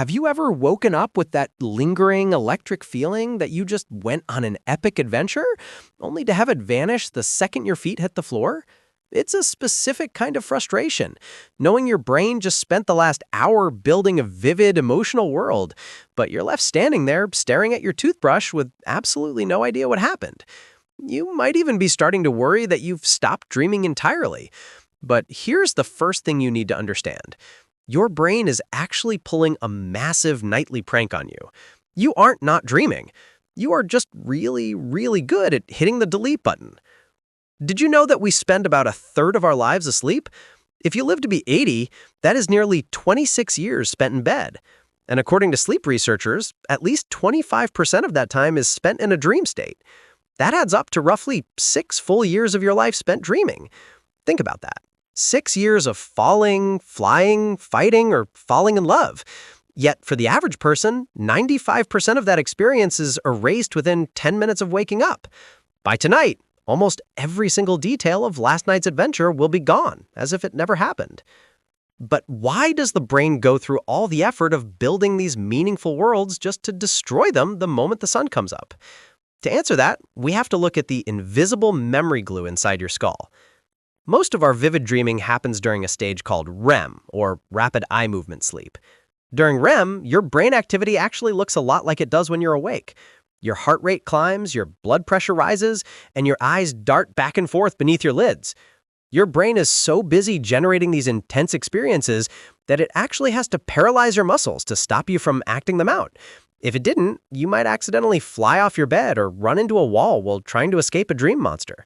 Have you ever woken up with that lingering electric feeling that you just went on an epic adventure, only to have it vanish the second your feet hit the floor? It's a specific kind of frustration, knowing your brain just spent the last hour building a vivid, emotional world, but you're left standing there staring at your toothbrush with absolutely no idea what happened. You might even be starting to worry that you've stopped dreaming entirely. But here's the first thing you need to understand. Your brain is actually pulling a massive nightly prank on you. You aren't not dreaming. You are just really, really good at hitting the delete button. Did you know that we spend about a third of our lives asleep? If you live to be 80, that is nearly 26 years spent in bed. And according to sleep researchers, at least 25% of that time is spent in a dream state. That adds up to roughly 6 full years of your life spent dreaming. Think about that. 6 years of falling, flying, fighting, or falling in love. Yet for the average person, 95% of that experience is erased within 10 minutes of waking up. By tonight, almost every single detail of last night's adventure will be gone, as if it never happened. But why does the brain go through all the effort of building these meaningful worlds just to destroy them the moment the sun comes up? To answer that, we have to look at the invisible memory glue inside your skull. Most of our vivid dreaming happens during a stage called REM, or rapid eye movement sleep. During REM, your brain activity actually looks a lot like it does when you're awake. Your heart rate climbs, your blood pressure rises, and your eyes dart back and forth beneath your lids. Your brain is so busy generating these intense experiences that it actually has to paralyze your muscles to stop you from acting them out. If it didn't, you might accidentally fly off your bed or run into a wall while trying to escape a dream monster.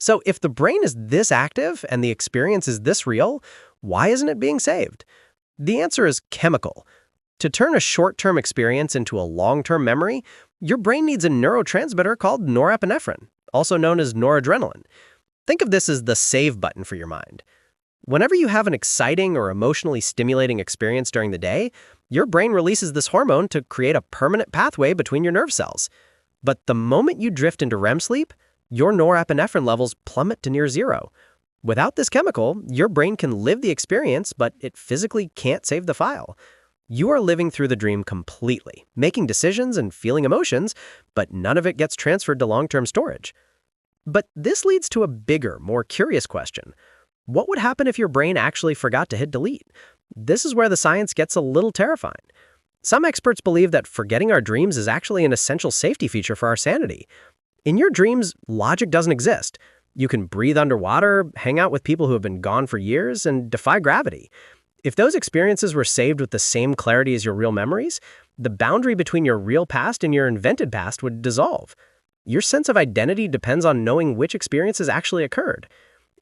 So if the brain is this active and the experience is this real, why isn't it being saved? The answer is chemical. To turn a short-term experience into a long-term memory, your brain needs a neurotransmitter called norepinephrine, also known as noradrenaline. Think of this as the save button for your mind. Whenever you have an exciting or emotionally stimulating experience during the day, your brain releases this hormone to create a permanent pathway between your nerve cells. But the moment you drift into REM sleep, your norepinephrine levels plummet to near zero. Without this chemical, your brain can live the experience, but it physically can't save the file. You are living through the dream completely, making decisions and feeling emotions, but none of it gets transferred to long-term storage. But this leads to a bigger, more curious question. What would happen if your brain actually forgot to hit delete? This is where the science gets a little terrifying. Some experts believe that forgetting our dreams is actually an essential safety feature for our sanity. In your dreams, logic doesn't exist. You can breathe underwater, hang out with people who have been gone for years, and defy gravity. If those experiences were saved with the same clarity as your real memories, the boundary between your real past and your invented past would dissolve. Your sense of identity depends on knowing which experiences actually occurred.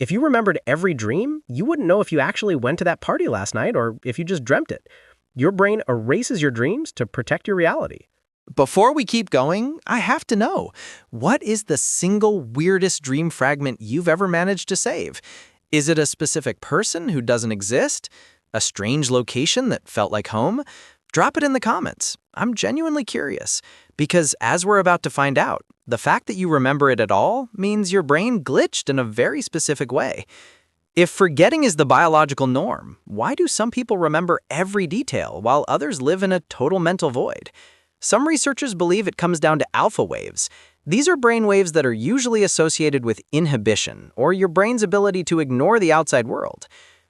If you remembered every dream, you wouldn't know if you actually went to that party last night or if you just dreamt it. Your brain erases your dreams to protect your reality. Before we keep going, I have to know, what is the single weirdest dream fragment you've ever managed to save? Is it a specific person who doesn't exist? A strange location that felt like home? Drop it in the comments. I'm genuinely curious. Because as we're about to find out, the fact that you remember it at all means your brain glitched in a very specific way. If forgetting is the biological norm, why do some people remember every detail while others live in a total mental void? Some researchers believe it comes down to alpha waves. These are brain waves that are usually associated with inhibition, or your brain's ability to ignore the outside world.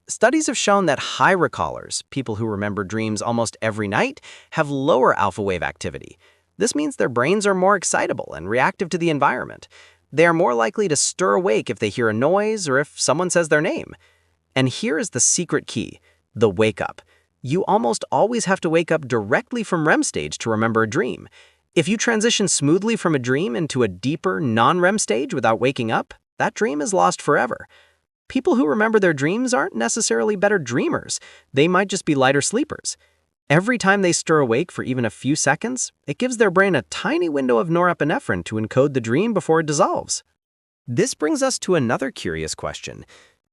Studies have shown that high recallers, people who remember dreams almost every night, have lower alpha wave activity. This means their brains are more excitable and reactive to the environment. They are more likely to stir awake if they hear a noise or if someone says their name. And here is the secret key, the wake up. You almost always have to wake up directly from REM stage to remember a dream. If you transition smoothly from a dream into a deeper, non-REM stage without waking up, that dream is lost forever. People who remember their dreams aren't necessarily better dreamers. They might just be lighter sleepers. Every time they stir awake for even a few seconds, it gives their brain a tiny window of norepinephrine to encode the dream before it dissolves. This brings us to another curious question.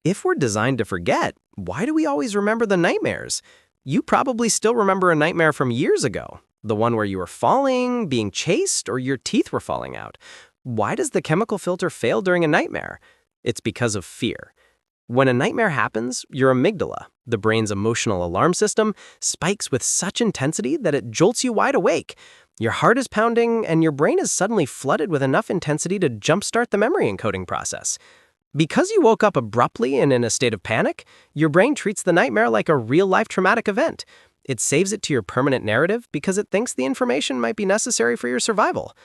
If we're designed to forget, why do we always remember the nightmares? You probably still remember a nightmare from years ago, the one where you were falling, being chased, or your teeth were falling out. Why does the chemical filter fail during a nightmare? It's because of fear. When a nightmare happens, your amygdala, The brain's emotional alarm system spikes with such intensity that it jolts you wide awake. Your heart is pounding, and your brain is suddenly flooded with enough intensity to jumpstart the memory encoding process. Because you woke up abruptly and in a state of panic, your brain treats the nightmare like a real-life traumatic event. It saves it to your permanent narrative because it thinks the information might be necessary for your survival.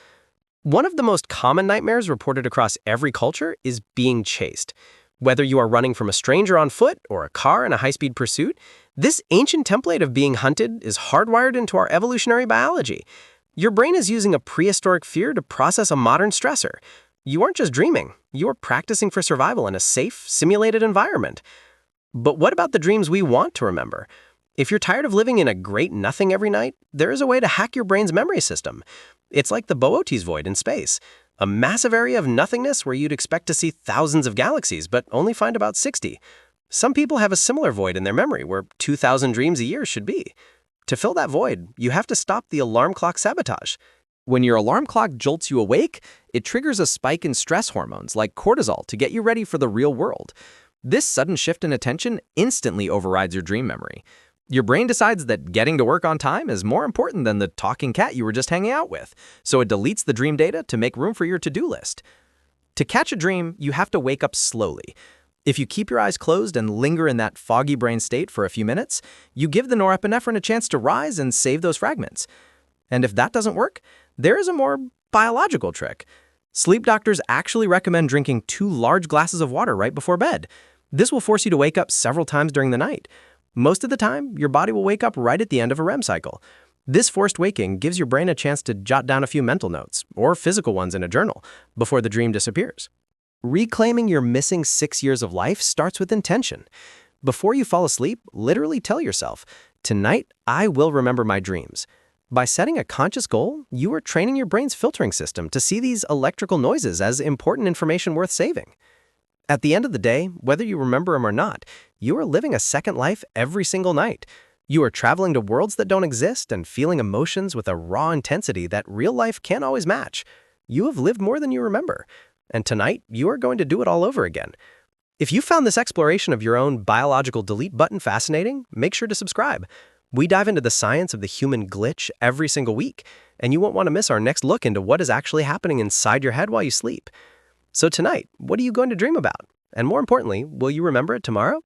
One of the most common nightmares reported across every culture is being chased. Whether you are running from a stranger on foot or a car in a high-speed pursuit, this ancient template of being hunted is hardwired into our evolutionary biology. Your brain is using a prehistoric fear to process a modern stressor. You aren't just dreaming, you are practicing for survival in a safe, simulated environment. But what about the dreams we want to remember? If you're tired of living in a great nothing every night, there is a way to hack your brain's memory system. It's like the Boötes void in space, a massive area of nothingness where you'd expect to see thousands of galaxies, but only find about 60. Some people have a similar void in their memory where 2,000 dreams a year should be. To fill that void, you have to stop the alarm clock sabotage. When your alarm clock jolts you awake, it triggers a spike in stress hormones like cortisol to get you ready for the real world. This sudden shift in attention instantly overrides your dream memory. Your brain decides that getting to work on time is more important than the talking cat you were just hanging out with, so it deletes the dream data to make room for your to-do list. To catch a dream, you have to wake up slowly. If you keep your eyes closed and linger in that foggy brain state for a few minutes, you give the norepinephrine a chance to rise and save those fragments. And if that doesn't work, there is a more biological trick. Sleep doctors actually recommend drinking 2 large glasses of water right before bed. This will force you to wake up several times during the night. Most of the time, your body will wake up right at the end of a REM cycle. This forced waking gives your brain a chance to jot down a few mental notes, or physical ones in a journal, before the dream disappears. Reclaiming your missing 6 years of life starts with intention. Before you fall asleep, literally tell yourself, "Tonight, I will remember my dreams." By setting a conscious goal, you are training your brain's filtering system to see these electrical noises as important information worth saving. At the end of the day, whether you remember them or not, you are living a second life every single night. You are traveling to worlds that don't exist and feeling emotions with a raw intensity that real life can't always match. You have lived more than you remember, and tonight you are going to do it all over again. If you found this exploration of your own biological delete button fascinating, make sure to subscribe. We dive into the science of the human glitch every single week, and you won't want to miss our next look into what is actually happening inside your head while you sleep. So tonight, what are you going to dream about? And more importantly, will you remember it tomorrow?